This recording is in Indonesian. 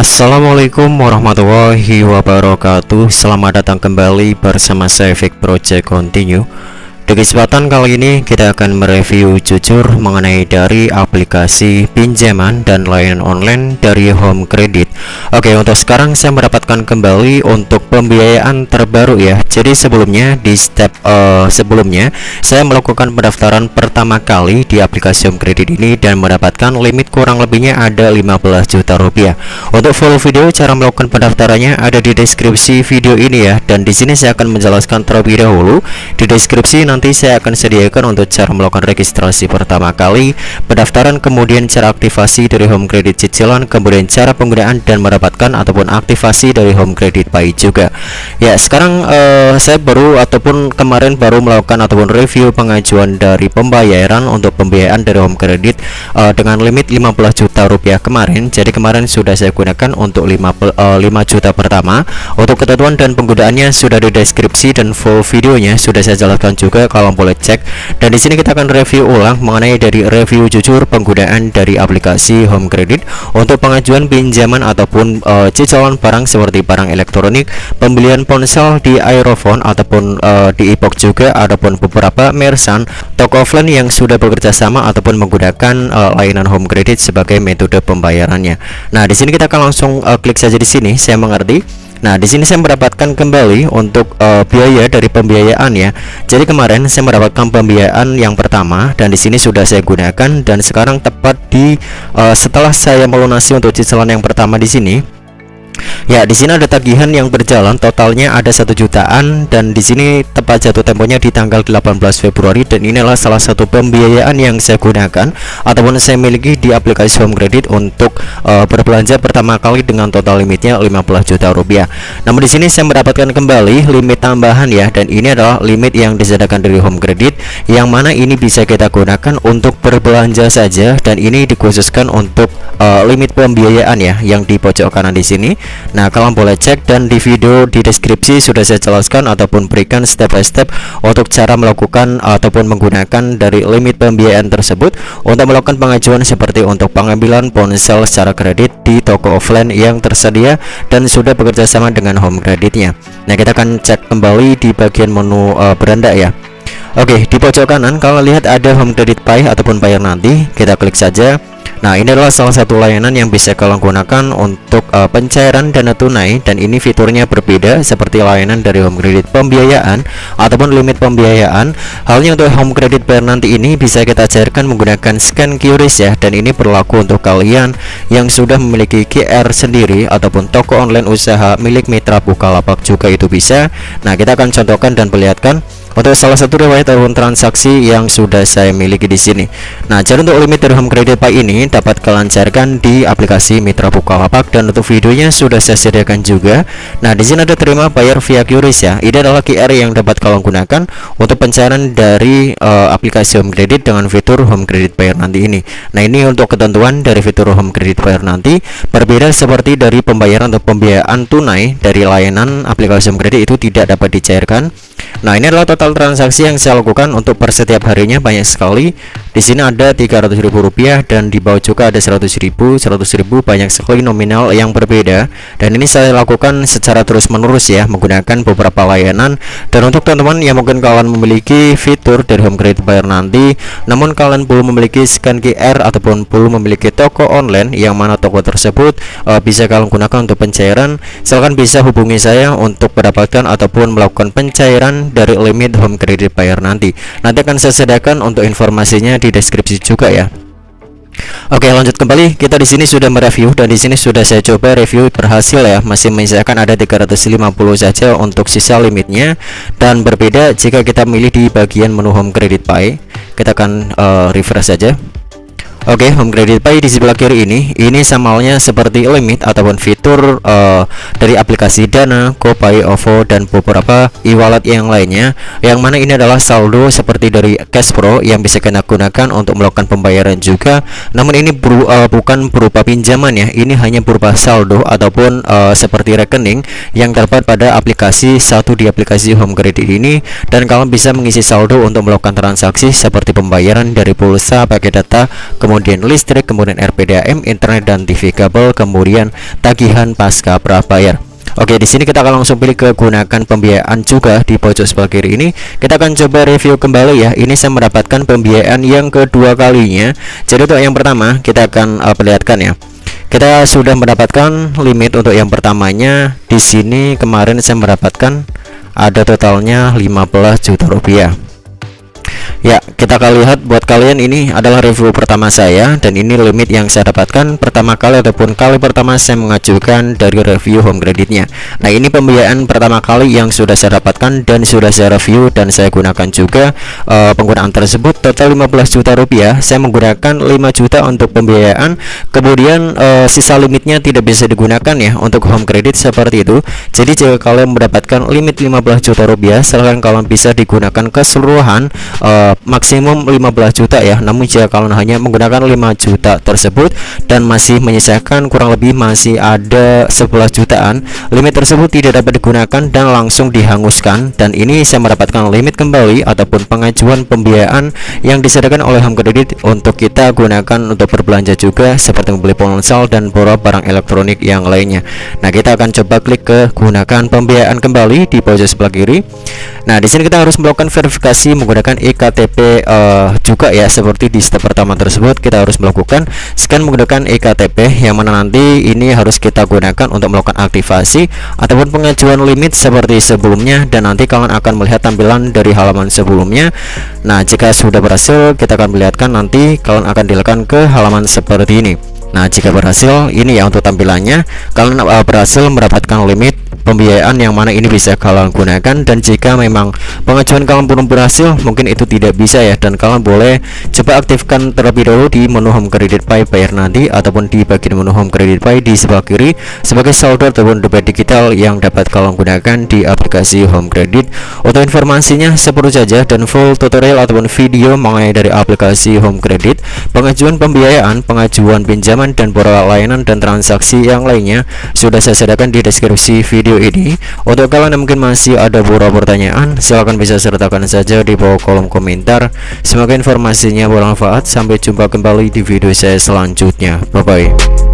Assalamualaikum warahmatullahi wabarakatuh. Selamat datang kembali bersama saya Fik Project Continue. Di kesempatan kali ini kita akan mereview jujur mengenai dari aplikasi pinjaman dan layanan online dari Home Credit. Oke, untuk sekarang saya mendapatkan kembali untuk pembiayaan terbaru ya. Jadi sebelumnya di step sebelumnya saya melakukan pendaftaran pertama kali di aplikasi Home Credit ini dan mendapatkan limit kurang lebihnya ada 15 juta rupiah. Untuk full video cara melakukan pendaftarannya ada di deskripsi video ini ya. Dan di sini saya akan menjelaskan terlebih dahulu. Di deskripsi nanti saya akan sediakan untuk cara melakukan registrasi pertama kali, pendaftaran, kemudian cara aktivasi dari Home Credit cicilan, kemudian cara penggunaan dan mendapatkan ataupun aktivasi dari Home Credit Pay juga. Ya, sekarang saya kemarin baru melakukan ataupun review pengajuan dari pembayaran untuk pembiayaan dari Home Credit dengan limit 15 juta rupiah kemarin. Jadi kemarin sudah saya gunakan untuk 5 juta pertama. Untuk ketentuan dan penggunaannya sudah di deskripsi dan full videonya sudah saya jelaskan juga, kalau boleh cek. Dan di sini kita akan review ulang mengenai dari review jujur penggunaan dari aplikasi Home Credit untuk pengajuan pinjaman ataupun cicilan barang seperti barang elektronik, pembelian ponsel di Aerophone ataupun di Epoch juga, ataupun beberapa merchant toko offline yang sudah bekerja sama ataupun menggunakan layanan Home Credit sebagai metode pembayarannya. Nah, di sini kita akan langsung klik saja di sini, saya mengerti. Nah, di sini saya mendapatkan kembali untuk biaya dari pembiayaan ya. Jadi kemarin saya mendapatkan pembiayaan yang pertama dan di sini sudah saya gunakan, dan sekarang tepat di setelah saya melunasi untuk cicilan yang pertama di sini. Ya, di sini ada tagihan yang berjalan totalnya ada 1 jutaan, dan di sini tepat jatuh temponya di tanggal 18 Februari, dan inilah salah satu pembiayaan yang saya gunakan ataupun saya miliki di aplikasi Home Credit untuk berbelanja pertama kali dengan total limitnya 15 juta rupiah. Namun di sini saya mendapatkan kembali limit tambahan ya, dan ini adalah limit yang disediakan dari Home Credit yang mana ini bisa kita gunakan untuk berbelanja saja, dan ini dikhususkan untuk limit pembiayaan ya yang di pojok kanan di sini. Nah, kalian boleh cek, dan di video di deskripsi sudah saya jelaskan ataupun berikan step by step untuk cara melakukan ataupun menggunakan dari limit pembiayaan tersebut untuk melakukan pengajuan seperti untuk pengambilan ponsel secara kredit di toko offline yang tersedia dan sudah bekerja sama dengan Home Creditnya. Nah, kita akan cek kembali di bagian menu beranda ya. Oke, di pojok kanan kalau lihat ada Home Credit Pay ataupun bayar nanti, kita klik saja. Nah, ini adalah salah satu layanan yang bisa kalian gunakan untuk pencairan dana tunai, dan ini fiturnya berbeda seperti layanan dari Home Credit pembiayaan ataupun limit pembiayaan. Halnya untuk Home Credit bayar nanti ini bisa kita cairkan menggunakan scan QRIS ya, dan ini berlaku untuk kalian yang sudah memiliki QR sendiri ataupun toko online usaha milik mitra Bukalapak juga itu bisa. Nah, kita akan contohkan dan perlihatkan untuk salah satu riwayat ataupun transaksi yang sudah saya miliki di sini. Nah, jadi untuk limit dari Home Credit Pay ini dapat kalian cairkan di aplikasi Mitra Bukalapak, dan untuk videonya sudah saya sediakan juga. Nah, di sini ada terima bayar via QRIS ya. Ini adalah QR yang dapat kalian gunakan untuk pencairan dari aplikasi Home Credit dengan fitur Home Credit Bayar nanti ini. Nah, ini untuk ketentuan dari fitur Home Credit Bayar nanti berbeda seperti dari pembayaran atau pembiayaan tunai dari layanan aplikasi Home Credit itu tidak dapat dicairkan. Nah, ini adalah total transaksi yang saya lakukan untuk per setiap harinya, banyak sekali. Di sini ada 300.000 rupiah, dan di bawah juga ada 100.000, banyak sekali nominal yang berbeda. Dan ini saya lakukan secara terus menerus ya, menggunakan beberapa layanan. Dan untuk teman-teman yang mungkin kalian memiliki fitur dari Home Credit Bayar nanti, namun kalian belum memiliki scan QR ataupun belum memiliki toko online yang mana toko tersebut bisa kalian gunakan untuk pencairan, silahkan bisa hubungi saya untuk mendapatkan ataupun melakukan pencairan dari limit Home Credit Bayar nanti. Nanti akan saya sediakan untuk informasinya di deskripsi juga ya. Oke, lanjut kembali. Kita di sini sudah mereview, dan di sini sudah saya coba review berhasil ya. Masih menyisakan ada 350 saja untuk sisa limitnya, dan berbeda jika kita milih di bagian menu Home Credit Pay. Kita akan refresh saja. Oke, Home Credit Pay di sebelah kiri ini sama halnya seperti limit ataupun fitur dari aplikasi Dana, GoPay, OVO, dan beberapa e-wallet yang lainnya, yang mana ini adalah saldo seperti dari Cash Pro yang bisa kita gunakan untuk melakukan pembayaran juga. Namun ini bukan berupa pinjaman ya, ini hanya berupa saldo ataupun seperti rekening yang terdapat pada aplikasi di aplikasi Home Credit ini, dan kalian bisa mengisi saldo untuk melakukan transaksi seperti pembayaran dari pulsa, pakai data, kemudian kemudian listrik, kemudian RPDAM, internet dan TV kabel, kemudian tagihan pasca prabayar. Oke, di sini kita akan langsung pilih gunakan pembiayaan juga di pojok sebelah kiri ini. Kita akan coba review kembali ya. Ini saya mendapatkan pembiayaan yang kedua kalinya. Jadi untuk yang pertama kita akan perlihatkan ya. Kita sudah mendapatkan limit untuk yang pertamanya. Di sini kemarin saya mendapatkan ada totalnya 15 juta rupiah. Ya, kita akan lihat buat kalian ini adalah review pertama saya, dan ini limit yang saya dapatkan pertama kali ataupun kali pertama saya mengajukan dari review home kreditnya. Nah, ini pembiayaan pertama kali yang sudah saya dapatkan dan sudah saya review dan saya gunakan juga. Penggunaan tersebut total 15 juta rupiah. Saya menggunakan 5 juta untuk pembiayaan, kemudian sisa limitnya tidak bisa digunakan ya untuk home kredit seperti itu. Jadi jika kalian mendapatkan limit 15 juta rupiah, silahkan kalian bisa digunakan keseluruhan maksimum 15 juta ya. Namun jika kalian hanya menggunakan 5 juta tersebut dan masih menyisakan kurang lebih masih ada 11 jutaan, limit tersebut tidak dapat digunakan dan langsung dihanguskan. Dan ini saya mendapatkan limit kembali ataupun pengajuan pembiayaan yang disediakan oleh home kredit untuk kita gunakan untuk berbelanja juga, seperti membeli ponsel dan beberapa barang elektronik yang lainnya. Nah, kita akan coba klik ke gunakan pembiayaan kembali di pojok sebelah kiri. Nah, di sini kita harus melakukan verifikasi menggunakan eKTP juga ya, seperti di step pertama tersebut kita harus melakukan scan menggunakan eKTP, yang mana nanti ini harus kita gunakan untuk melakukan aktivasi ataupun pengajuan limit seperti sebelumnya, dan nanti kalian akan melihat tampilan dari halaman sebelumnya. Nah, jika sudah berhasil, kita akan melihatkan nanti kalian akan dilakukan ke halaman seperti ini. Nah, jika berhasil, ini ya untuk tampilannya, kalian berhasil mendapatkan limit pembiayaan yang mana ini bisa kalian gunakan. Dan jika memang pengajuan kalian belum berhasil, mungkin itu tidak bisa ya, dan kalian boleh coba aktifkan terlebih dahulu di menu home credit pay bayar nanti, ataupun di bagian menu home credit pay di sebelah kiri sebagai saldo ataupun dompet digital yang dapat kalian gunakan di aplikasi home credit. Untuk informasinya seperti saja, dan full tutorial ataupun video mengenai dari aplikasi home credit, pengajuan pembiayaan, pengajuan pinjaman, dan beberapa layanan dan transaksi yang lainnya sudah saya sediakan di deskripsi video ini. Untuk kalian yang mungkin masih ada beberapa pertanyaan, silahkan bisa sertakan saja di bawah kolom komentar. Semoga informasinya bermanfaat. Sampai jumpa kembali di video saya selanjutnya. Bye bye.